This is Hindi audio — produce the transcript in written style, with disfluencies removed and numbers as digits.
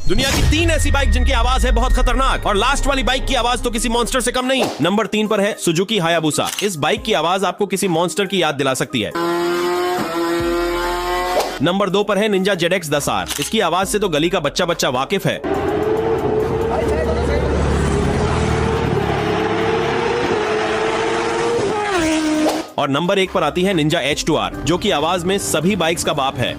दुनिया की 3 ऐसी बाइक जिनकी आवाज है बहुत खतरनाक, और लास्ट वाली बाइक की आवाज तो किसी मॉन्स्टर से कम नहीं। नंबर 3 पर है सुजुकी हायाबुसा। इस बाइक की आवाज आपको किसी मॉन्स्टर की याद दिला सकती है। नंबर 2 पर है निंजा ZX 10R। इसकी आवाज से तो गली का बच्चा बच्चा वाकिफ है। और नंबर 1 पर आती है निंजा H2R, जो कि आवाज में सभी बाइक्स का बाप है।